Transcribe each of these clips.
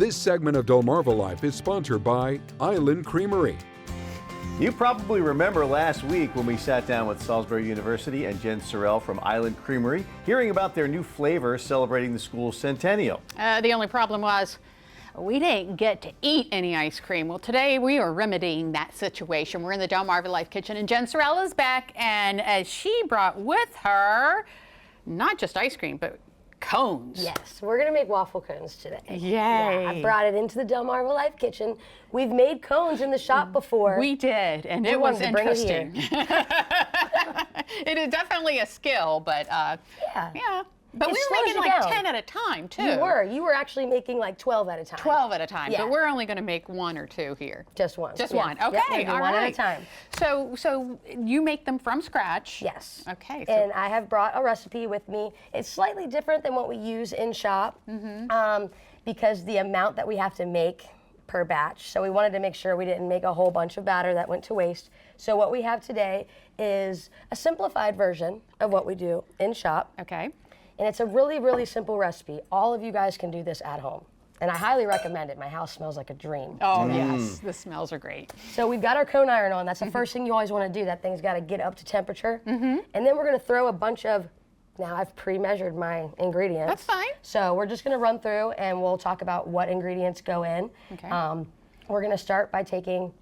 This segment of DelmarvaLife is sponsored by Island Creamery. You probably remember last week when we sat down with Salisbury University and Jen Sorrell from Island Creamery, hearing about their new flavor celebrating the school's centennial. The only problem was we didn't get to eat any ice cream. Well, today we are remedying that situation. We're in the DelmarvaLife kitchen, and Jen Sorrell is back, and she brought with her not just ice cream, but cones. Yes, we're gonna make waffle cones today. Yay. Yeah, I brought it into the Delmarva Life kitchen. We've made cones in the shop before. We did, and We it was wanted to bring it here. interesting. It is definitely a skill, but yeah. But It we were slows making you like down. 10 at a time, too. You were actually making like 12 at a time. 12 at a time, Yeah. but we're only going to make one or two here. Just one. Just Yeah. one. Yep, Okay, maybe all one right. at a time. So you make them from scratch. Yes. Okay. So And I have brought a recipe with me. It's slightly different than what we use in shop because the amount that we have to make per batch. So we wanted to make sure we didn't make a whole bunch of batter that went to waste. So what we have today is a simplified version of what we do in shop. okay. And it's a really, really simple recipe. All of you guys can do this at home. And I highly recommend it. My house smells like a dream. Oh yes, the smells are great. So we've got our cone iron on. That's the first thing you always want to do. That thing's got to get up to temperature. And then we're going to throw a bunch of, now I've pre-measured my ingredients. That's fine. So we're just going to run through and we'll talk about what ingredients go in. Okay. We're going to start by taking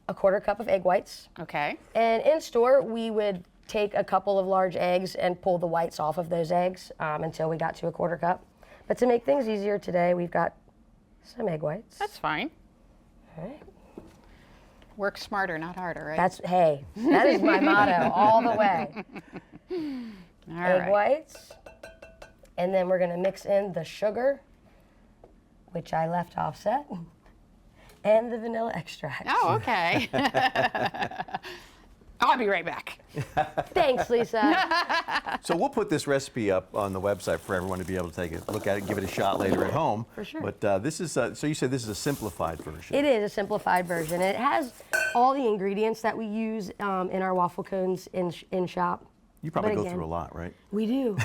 a 1/4 cup of egg whites. Okay. And in store, we would take a couple of large eggs and pull the whites off of those eggs until we got to a 1/4 cup. But to make things easier today, we've got some egg whites. That's fine. All right. Work smarter, not harder, right? That is my motto all the way. All Egg right. whites. And then we're gonna mix in the sugar, which I left offset, and the vanilla extract. Oh, okay. I'll be right back. Thanks, Lisa. So we'll put this recipe up on the website for everyone to be able to take a look at it, give it a shot later at home. For sure. But this is, so you said this is a simplified version. It is a simplified version. It has all the ingredients that we use in our waffle cones in shop. You probably But go again, through a lot, right? We do.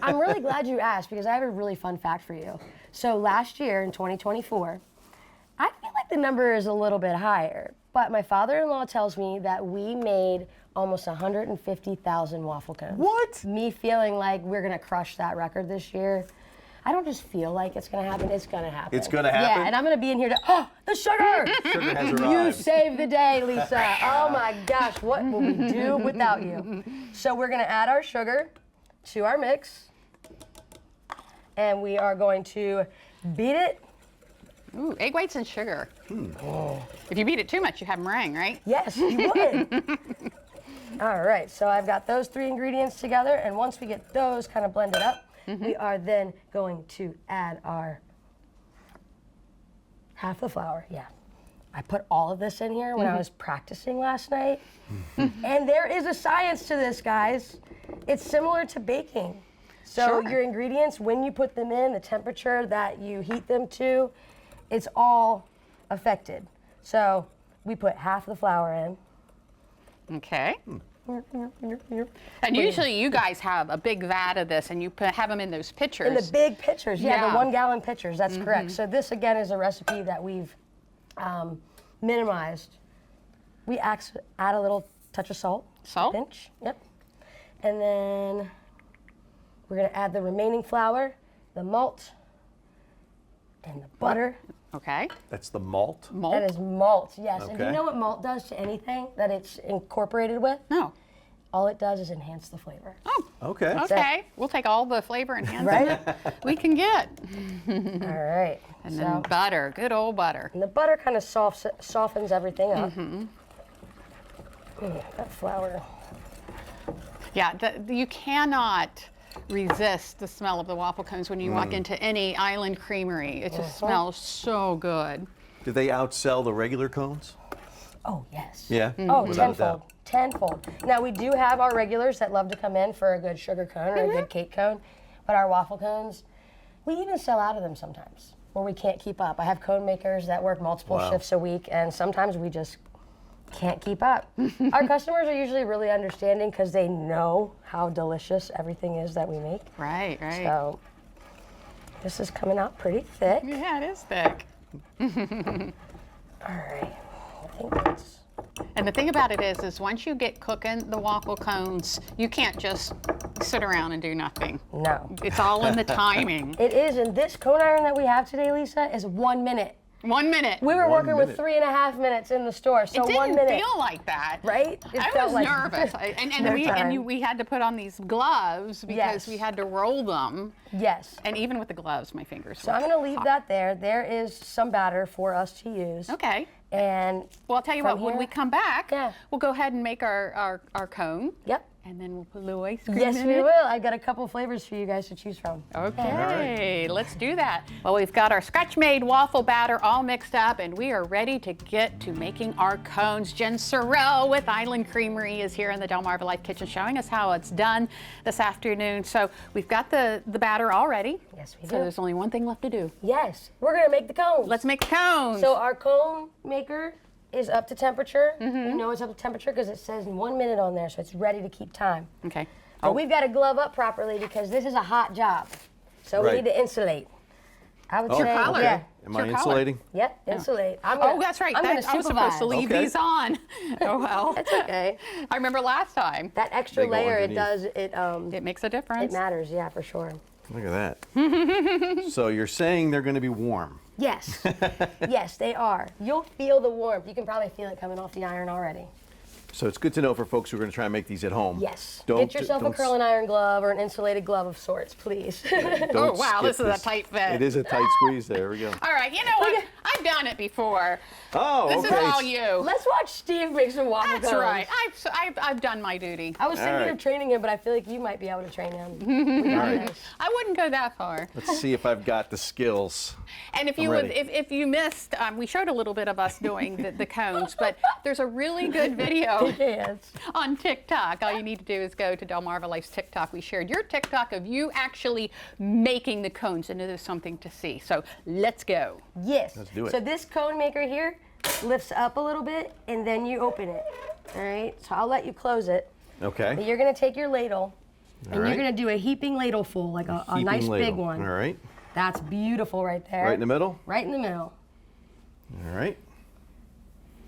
I'm really glad you asked because I have a really fun fact for you. So last year in 2024, I feel like the number is a little bit higher, but my father-in-law tells me that we made almost 150,000 waffle cones. What? Me feeling like we're gonna crush that record this year. I don't just feel like it's gonna happen, it's gonna happen. It's gonna happen? Yeah, and I'm gonna be in here to, oh, the sugar! Sugar has You arrived. saved the day, Lisa. Oh my gosh, what will we do without you? So we're gonna add our sugar to our mix, and we are going to beat it. Ooh, egg whites and sugar. If you beat it too much, you have meringue, right? Yes, you would. All right, so I've got those 3 ingredients together, and once we get those kind of blended up, we are then going to add our half the flour. Yeah. I put all of this in here when I was practicing last night. And there is a science to this, guys. It's similar to baking. So Sure. your ingredients, when you put them in, the temperature that you heat them to, it's all affected. So we put half the flour in. Okay. And usually you guys have a big vat of this and you have them in those pitchers. In the big pitchers, yeah, Yeah. the 1 gallon pitchers, that's correct. So this again is a recipe that we've minimized. We add a little touch of salt. Salt? A pinch, yep. And then we're gonna add the remaining flour, the malt, and the butter. Okay. That's the malt? Malt? That is malt, yes. And do you Okay. know what malt does to anything that it's incorporated with? No. All it does is enhance the flavor. Oh, Okay. okay. We'll take all the flavor and hands Right? we can get. All right. And then butter, good old butter. And the butter kind of softens everything up. That flour. Yeah, you cannot resist the smell of the waffle cones when you walk into any Island Creamery. It just smells so good. Do they outsell the regular cones? Oh, yes. Yeah? Oh, Without a doubt. tenfold. Now, we do have our regulars that love to come in for a good sugar cone or a good cake cone, but our waffle cones, we even sell out of them sometimes, where we can't keep up. I have cone makers that work multiple Wow. shifts a week, and sometimes we just can't keep up. Our customers are usually really understanding because they know how delicious everything is that we make. Right, right. So This is coming out pretty thick. Yeah, it is thick. All right. I think that's... And the thing about it is once you get cooking the waffle cones, you can't just sit around and do nothing. No. It's all in the timing. It is, and this cone iron that we have today, Lisa, is 1 minute. 1 minute. We were 1 working with minute. 3.5 minutes in the store, so It 1 didn't minute. feel like that. Right? It I felt was like nervous. no time. We had to put on these gloves because Yes. we had to roll them. Yes. And even with the gloves, my fingers So were I'm going to leave hot. that there. There is some batter for us to use. Okay. And Well, I'll tell you what, from when we here- come back, Yeah. we'll go ahead and make our cone. Yep. And then we'll put a little ice cream Yes, in we it. will. I've got a couple flavors for you guys to choose from. Okay, let's do that. Well, we've got our scratch-made waffle batter all mixed up, and we are ready to get to making our cones. Jen Sorrell with Island Creamery is here in the DelmarvaLife kitchen showing us how it's done this afternoon. So we've got the batter all ready. Yes, we So do. there's only one thing left to do. Yes, we're going to make the cones. Let's make the cones. So our cone maker is up to temperature. You know it's up to temperature because it says 1 minute on there, so it's ready to keep time. Okay. But we've got to glove up properly because this is a hot job. So Right. we need to insulate. I would Oh, say, color. yeah. Am It's I your color. insulating? Yep, insulate. I'm Oh, gonna, that's right. I'm going I to was supposed to leave Okay. these on. Oh, well. That's okay. I remember last time. That extra They go layer, it underneath. does, It makes a it difference. matters, yeah, for sure. Look at that. So you're saying they're going to be warm. Yes, yes, they are. You'll feel the warmth. You can probably feel it coming off the iron already. So it's good to know for folks who are going to try and make these at home. Yes. Don't, Get yourself a don't curling iron glove or an insulated glove of sorts, please. Don't Oh, wow, skip this is a tight fit. It is a tight squeeze. There we go. All right, you know what? I've done it before. Oh, This okay. is all you. Let's watch Steve make some waffle That's cones. right. I've done my duty. I was thinking right. of training him, but I feel like you might be able to train him. We got right. this. I wouldn't go that far. Let's see if I've got the skills. And if I'm you would, ready. if you missed, we showed a little bit of us doing the cones, but there's a really good video Yes. on TikTok. All you need to do is go to DelmarvaLife's TikTok. We shared your TikTok of you actually making the cones, and it is something to see. So let's go. Yes. Let's do it. So this cone maker here lifts up a little bit, and then you open it. All right. So I'll let you close it. But Okay. you're gonna take your ladle, and right. you're gonna do a heaping ladle full, like a Heaping nice ladle. big one. All right. That's beautiful right there. Right in the middle. Right in the middle. All right.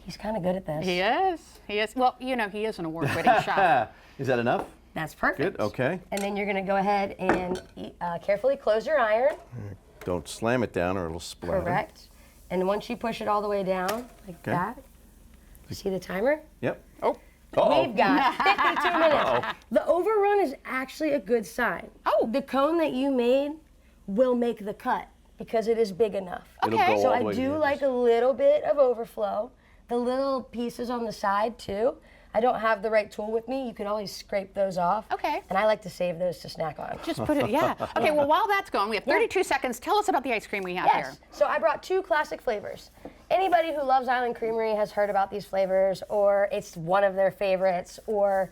He's kind of good at this. He is. He is. Well, you know, he is an award-winning chef. Is that enough? That's perfect. Good. Okay. And then you're gonna go ahead and carefully close your iron. Don't slam it down or it'll splatter. Correct. And once you push it all the way down, like that, you see the timer? Yep. Oh. Uh-oh. We've got 52 minutes. The overrun is actually a good sign. Oh. The cone that you made will make the cut because it is big enough. It'll Okay. go So all I the way to the do edges. like a little bit of overflow. The little pieces on the side too. I don't have the right tool with me. You can always scrape those off. Okay. And I like to save those to snack on. Just put it, yeah. Okay, well, while that's going, we have 32 seconds. Tell us about the ice cream we have here. Yes. So I brought 2 classic flavors. Anybody who loves Island Creamery has heard about these flavors, or it's one of their favorites, or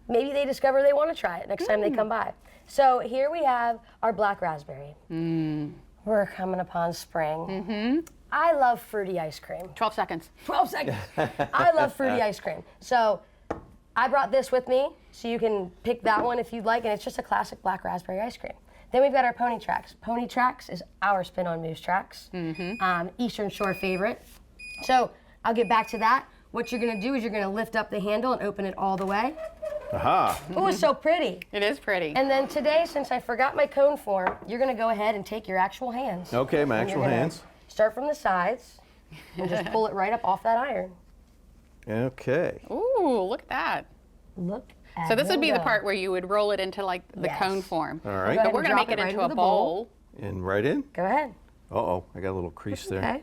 maybe they discover they want to try it next time they come by. So here we have our black raspberry. We're coming upon spring. I love fruity ice cream. 12 seconds. 12 seconds. I love fruity ice cream. So I brought this with me, so you can pick that one if you'd like, and it's just a classic black raspberry ice cream. Then we've got our Pony Tracks. Pony Tracks is our spin on moose tracks, Eastern Shore favorite. So I'll get back to that. What you're gonna do is you're gonna lift up the handle and open it all the way. Aha. Oh, it's so pretty. It is pretty. And then today, since I forgot my cone form, you're gonna go ahead and take your actual hands. Okay, my And you're actual gonna hands. Start from the sides and just pull it right up off that iron. Okay. Ooh, look at that. Look at So this would be the go. part where you would roll it into like the Yes. cone form. All Go right. ahead But we're and gonna drop make it right into a the bowl. And right in. Go ahead. Uh-oh. I got a little crease there. Okay.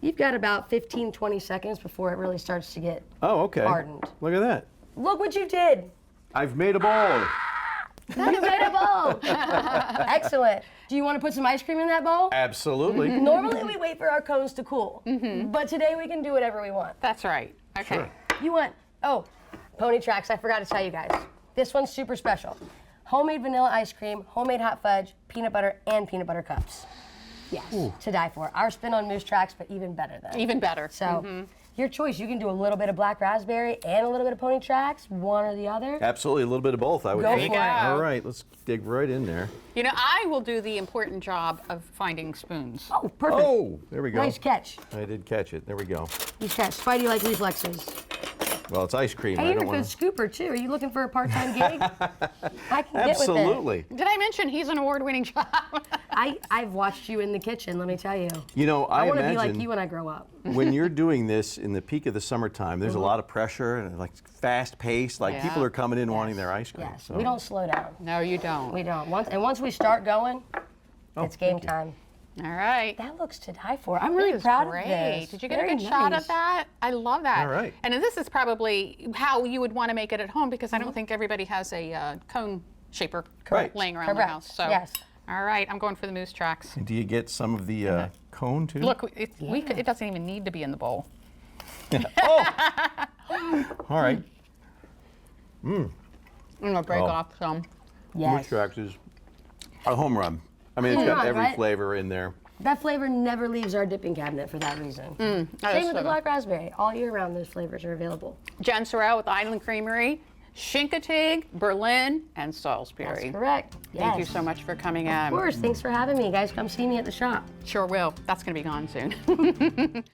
You've got about 15, 20 seconds before it really starts to get. Oh, okay. Hardened. Look at that. Look what you did. I've made a bowl. You made a bowl. Excellent. Do you want to put some ice cream in that bowl? Absolutely. Normally we wait for our cones to cool, but today we can do whatever we want. That's right. Okay. Sure. You want, Pony Tracks, I forgot to tell you guys. This one's super special. Homemade vanilla ice cream, homemade hot fudge, peanut butter, and peanut butter cups. Yes, to die for. Our spin on moose tracks, but even better than. Even better. So your choice. You can do a little bit of black raspberry and a little bit of pony tracks, one or the other. Absolutely, a little bit of both, I would Go think. for it. All right, let's dig right in there. You know, I will do the important job of finding spoons. Oh, perfect. Oh, there we go. Nice catch. I did catch it. There we go. Nice catch. Spidey like reflexes. Well, it's ice cream. Hey, I you're a don't good want to. scooper too. Are you looking for a part-time gig? I can get with it. Absolutely. Did I mention he's an award-winning job? I've watched you in the kitchen, let me tell you. You know, I want to be imagine like you when I grow up. when you're doing this in the peak of the summertime, there's a lot of pressure and like fast paced. Like Yeah. people are coming in wanting their ice cream. Yes, So. we don't slow down. No, you don't. We don't. Once we start going, it's game thank you. time. All right. That looks to die for. I'm really This is proud great. of this. Did you get Very a good shot nice. of that? I love that. All right. And this is probably how you would want to make it at home because I don't think everybody has a cone shaper Right. laying around the Correct. house. So, Yes. all right, I'm going for the moose tracks. And do you get some of the cone too? Look, it doesn't even need to be in the bowl. Oh! All right. I'm gonna break Oh. off some. Moose Yes. Tracks is a home run. I mean, it's Home got run, every right? flavor in there. That flavor never leaves our dipping cabinet for that reason. that Same is with so the good. black raspberry. All year round, those flavors are available. Jen Sorrell with Island Creamery, Chincoteague, Berlin, and Salisbury. That's correct. Thank you Yes. so much for coming in. Of course. Thanks for having me, guys. Come see me at the shop. Sure will. That's gonna be gone soon.